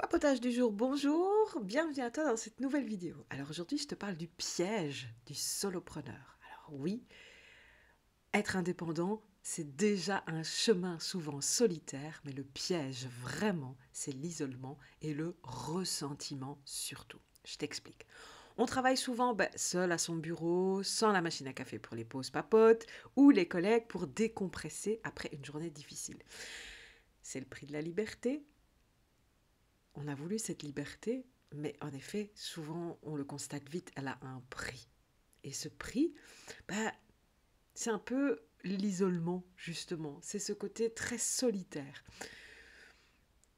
Papotage du jour, bonjour, bienvenue à toi dans cette nouvelle vidéo. Alors aujourd'hui je te parle du piège du solopreneur. Alors oui, être indépendant, c'est déjà un chemin souvent solitaire, mais le piège vraiment, c'est l'isolement et le ressentiment surtout. Je t'explique. On travaille souvent seul à son bureau, sans la machine à café pour les pauses papotes, ou les collègues pour décompresser après une journée difficile. C'est le prix de la liberté. On a voulu cette liberté, mais en effet, souvent, on le constate vite, elle a un prix. Et ce prix, bah, c'est un peu l'isolement, justement. C'est ce côté très solitaire.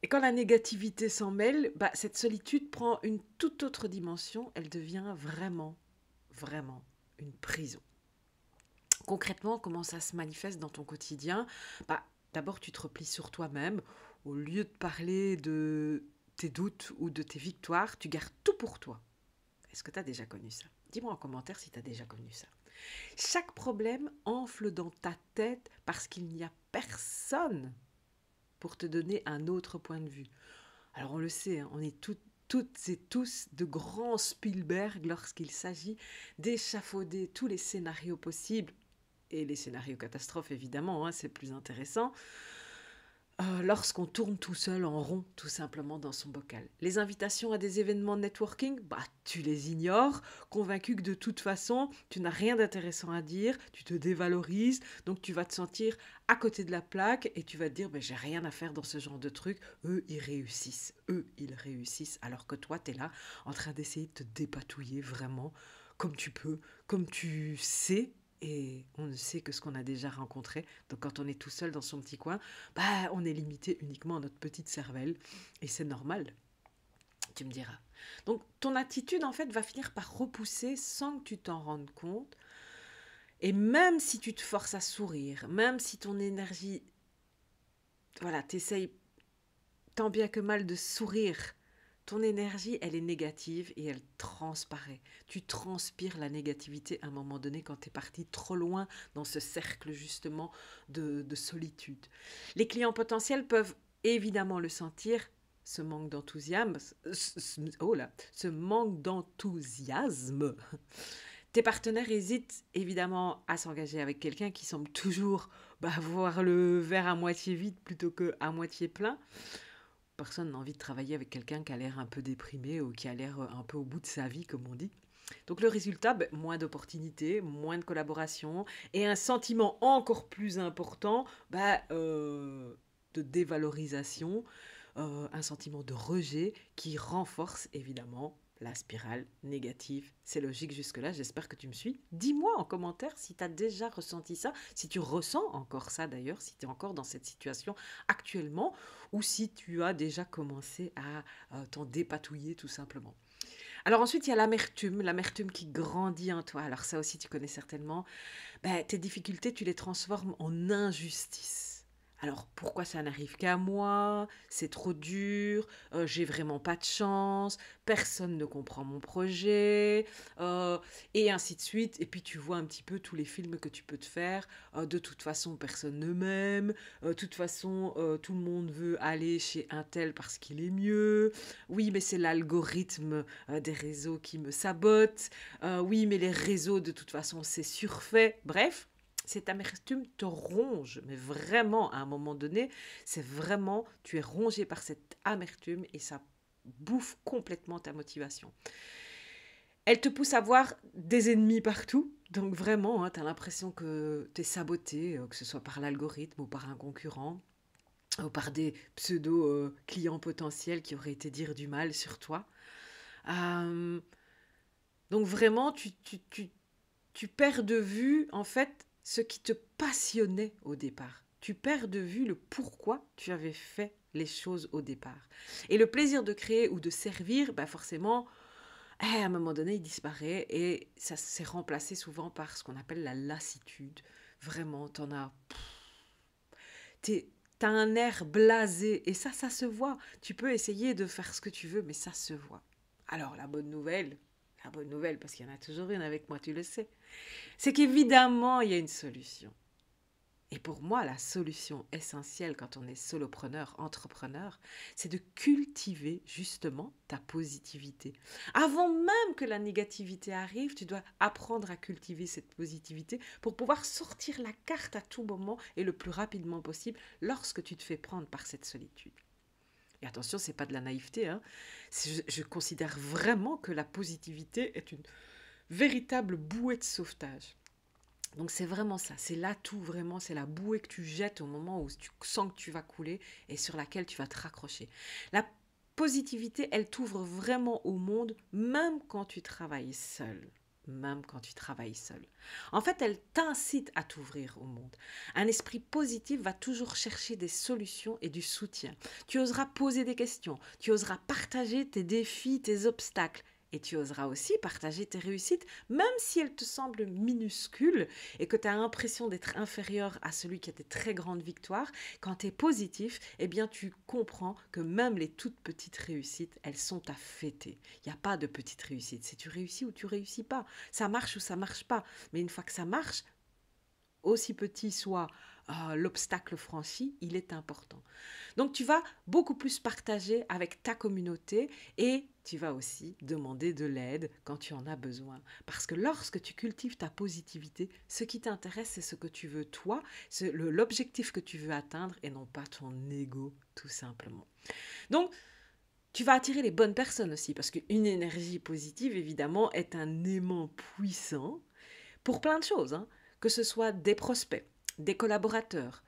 Et quand la négativité s'en mêle, cette solitude prend une toute autre dimension. Elle devient vraiment, vraiment une prison. Concrètement, comment ça se manifeste dans ton quotidien? D'abord, tu te replies sur toi-même. Au lieu de parler de tes doutes ou de tes victoires, tu gardes tout pour toi. Est-ce que tu as déjà connu ça? Dis-moi en commentaire si tu as déjà connu ça. Chaque problème enfle dans ta tête parce qu'il n'y a personne pour te donner un autre point de vue. Alors on le sait, on est toutes et tous de grands Spielberg lorsqu'il s'agit d'échafauder tous les scénarios possibles, et les scénarios catastrophes évidemment, c'est plus intéressant, lorsqu'on tourne tout seul en rond, tout simplement dans son bocal. Les invitations à des événements de networking, tu les ignores, convaincu que de toute façon, tu n'as rien d'intéressant à dire, tu te dévalorises, donc tu vas te sentir à côté de la plaque et tu vas te dire, j'ai rien à faire dans ce genre de truc, eux, ils réussissent, alors que toi, tu es là en train d'essayer de te dépatouiller vraiment, comme tu peux, comme tu sais. Et on ne sait que ce qu'on a déjà rencontré. Donc quand on est tout seul dans son petit coin, on est limité uniquement à notre petite cervelle. Et c'est normal, tu me diras. Donc ton attitude, en fait, va finir par repousser sans que tu t'en rendes compte. Et même si tu te forces à sourire, même si ton énergie, voilà, t'essayes tant bien que mal de sourire, ton énergie, elle est négative et elle transparaît. Tu transpires la négativité à un moment donné quand tu es parti trop loin dans ce cercle justement de solitude. Les clients potentiels peuvent évidemment le sentir, ce manque d'enthousiasme. Ce manque d'enthousiasme. Tes partenaires hésitent évidemment à s'engager avec quelqu'un qui semble toujours voir le verre à moitié vide plutôt qu'à moitié plein. Personne n'a envie de travailler avec quelqu'un qui a l'air un peu déprimé ou qui a l'air un peu au bout de sa vie, comme on dit. Donc le résultat, moins d'opportunités, moins de collaboration et un sentiment encore plus important de dévalorisation, un sentiment de rejet qui renforce évidemment la spirale négative. C'est logique jusque-là, j'espère que tu me suis. Dis-moi en commentaire si tu as déjà ressenti ça, si tu ressens encore ça d'ailleurs, si tu es encore dans cette situation actuellement, ou si tu as déjà commencé à t'en dépatouiller tout simplement. Alors ensuite, il y a l'amertume qui grandit en toi. Alors ça aussi, tu connais certainement. Tes difficultés, tu les transformes en injustice. Alors pourquoi ça n'arrive qu'à moi? C'est trop dur, j'ai vraiment pas de chance, personne ne comprend mon projet, et ainsi de suite. Et puis tu vois un petit peu tous les films que tu peux te faire. De toute façon, personne ne m'aime. De toute façon, tout le monde veut aller chez un tel parce qu'il est mieux. Oui, mais c'est l'algorithme des réseaux qui me sabote. Oui, mais les réseaux, de toute façon, c'est surfait. Bref, cette amertume te ronge, mais vraiment, à un moment donné, c'est vraiment, tu es rongé par cette amertume et ça bouffe complètement ta motivation. Elle te pousse à voir des ennemis partout, donc vraiment, tu as l'impression que tu es saboté, que ce soit par l'algorithme ou par un concurrent, ou par des pseudo-clients potentiels qui auraient été dire du mal sur toi. Euh, donc vraiment, tu perds de vue, en fait, ce qui te passionnait au départ. Tu perds de vue le pourquoi tu avais fait les choses au départ. Et le plaisir de créer ou de servir, forcément, à un moment donné, il disparaît et ça s'est remplacé souvent par ce qu'on appelle la lassitude. Vraiment, t'en as... T'as un air blasé et ça se voit. Tu peux essayer de faire ce que tu veux, mais ça se voit. Alors, la bonne nouvelle, parce qu'il y en a toujours une avec moi, tu le sais, c'est qu'évidemment, il y a une solution. Et pour moi, la solution essentielle quand on est solopreneur, entrepreneur, c'est de cultiver justement ta positivité. Avant même que la négativité arrive, tu dois apprendre à cultiver cette positivité pour pouvoir sortir la carte à tout moment et le plus rapidement possible lorsque tu te fais prendre par cette solitude. Et attention, c'est pas de la naïveté, hein. Je considère vraiment que la positivité est une véritable bouée de sauvetage. Donc c'est vraiment ça, c'est l'atout vraiment, c'est la bouée que tu jettes au moment où tu sens que tu vas couler et sur laquelle tu vas te raccrocher. La positivité, elle t'ouvre vraiment au monde, même quand tu travailles seul. Même quand tu travailles seul. En fait, elle t'incite à t'ouvrir au monde. Un esprit positif va toujours chercher des solutions et du soutien. Tu oseras poser des questions, tu oseras partager tes défis, tes obstacles. Et tu oseras aussi partager tes réussites, même si elles te semblent minuscules et que tu as l'impression d'être inférieur à celui qui a des très grandes victoires. Quand tu es positif, eh bien tu comprends que même les toutes petites réussites, elles sont à fêter. Il n'y a pas de petites réussites. C'est tu réussis ou tu réussis pas. Ça marche ou ça marche pas. Mais une fois que ça marche, aussi petit soit l'obstacle franchi, il est important. Donc tu vas beaucoup plus partager avec ta communauté et tu vas aussi demander de l'aide quand tu en as besoin. Parce que lorsque tu cultives ta positivité, ce qui t'intéresse, c'est ce que tu veux toi, c'est l'objectif que tu veux atteindre et non pas ton ego, tout simplement. Donc, tu vas attirer les bonnes personnes aussi, parce qu'une énergie positive, évidemment, est un aimant puissant pour plein de choses, hein, que ce soit des prospects, des collaborateurs,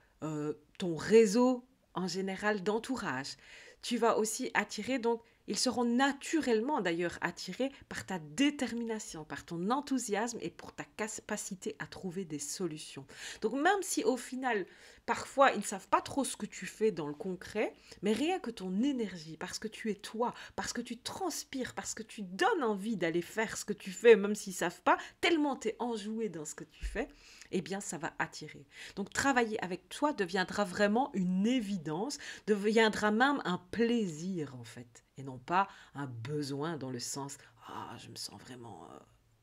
ton réseau en général d'entourage. Tu vas aussi attirer, donc ils seront naturellement d'ailleurs attirés par ta détermination, par ton enthousiasme et pour ta capacité à trouver des solutions. Donc même si au final, parfois, ils ne savent pas trop ce que tu fais dans le concret, mais rien que ton énergie, parce que tu es toi, parce que tu transpires, parce que tu donnes envie d'aller faire ce que tu fais, même s'ils ne savent pas, tellement tu es enjoué dans ce que tu fais, eh bien, ça va attirer. Donc, travailler avec toi deviendra vraiment une évidence, deviendra même un plaisir, en fait, et non pas un besoin dans le sens « Ah, je me sens vraiment...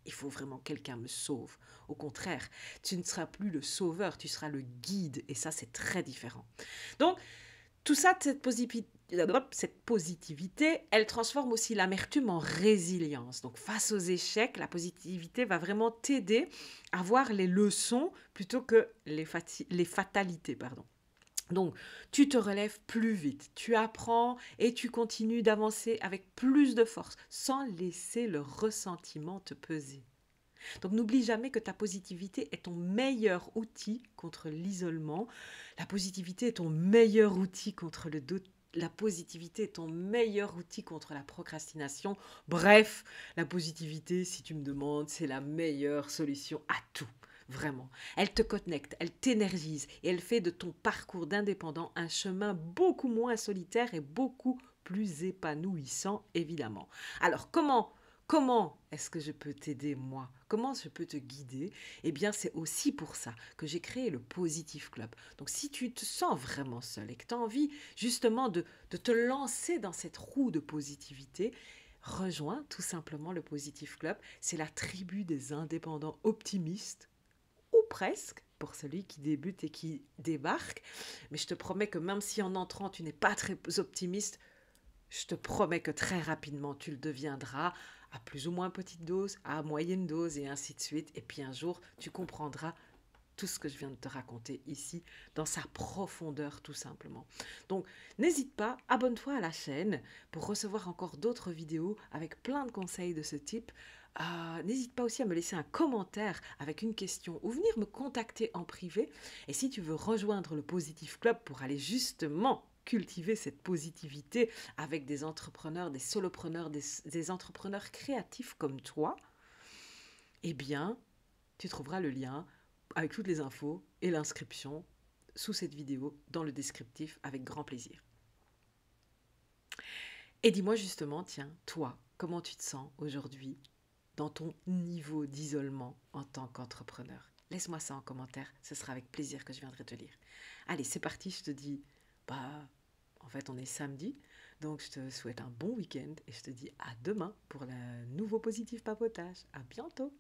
il faut vraiment que quelqu'un me sauve. » Au contraire, tu ne seras plus le sauveur, tu seras le guide, et ça, c'est très différent. Donc, tout ça, cette positivité, elle transforme aussi l'amertume en résilience. Donc face aux échecs, la positivité va vraiment t'aider à voir les leçons plutôt que les fatalités. Pardon. Donc, tu te relèves plus vite, tu apprends et tu continues d'avancer avec plus de force, sans laisser le ressentiment te peser. Donc n'oublie jamais que ta positivité est ton meilleur outil contre l'isolement. La positivité est ton meilleur outil contre le doute. La positivité est ton meilleur outil contre la procrastination. Bref, la positivité, si tu me demandes, c'est la meilleure solution à tout. Vraiment. Elle te connecte, elle t'énergise et elle fait de ton parcours d'indépendant un chemin beaucoup moins solitaire et beaucoup plus épanouissant, évidemment. Alors, Comment est-ce que je peux t'aider, moi? Comment je peux te guider? Eh bien, c'est aussi pour ça que j'ai créé le Positive Club. Donc, si tu te sens vraiment seul et que tu as envie justement de te lancer dans cette roue de positivité, rejoins tout simplement le Positive Club. C'est la tribu des indépendants optimistes, ou presque, pour celui qui débute et qui débarque. Mais je te promets que même si en entrant, tu n'es pas très optimiste, je te promets que très rapidement, tu le deviendras à plus ou moins petite dose, à moyenne dose et ainsi de suite. Et puis un jour, tu comprendras tout ce que je viens de te raconter ici dans sa profondeur tout simplement. Donc n'hésite pas, abonne-toi à la chaîne pour recevoir encore d'autres vidéos avec plein de conseils de ce type. N'hésite pas aussi à me laisser un commentaire avec une question ou venir me contacter en privé. Et si tu veux rejoindre le Positive Club pour aller justement cultiver cette positivité avec des entrepreneurs, des solopreneurs, des entrepreneurs créatifs comme toi, eh bien, tu trouveras le lien avec toutes les infos et l'inscription sous cette vidéo dans le descriptif avec grand plaisir. Et dis-moi justement, tiens, toi, comment tu te sens aujourd'hui dans ton niveau d'isolement en tant qu'entrepreneur? Laisse-moi ça en commentaire, ce sera avec plaisir que je viendrai te lire. Allez, c'est parti, je te dis, en fait, on est samedi, donc je te souhaite un bon week-end et je te dis à demain pour le nouveau Positif Papotage. À bientôt!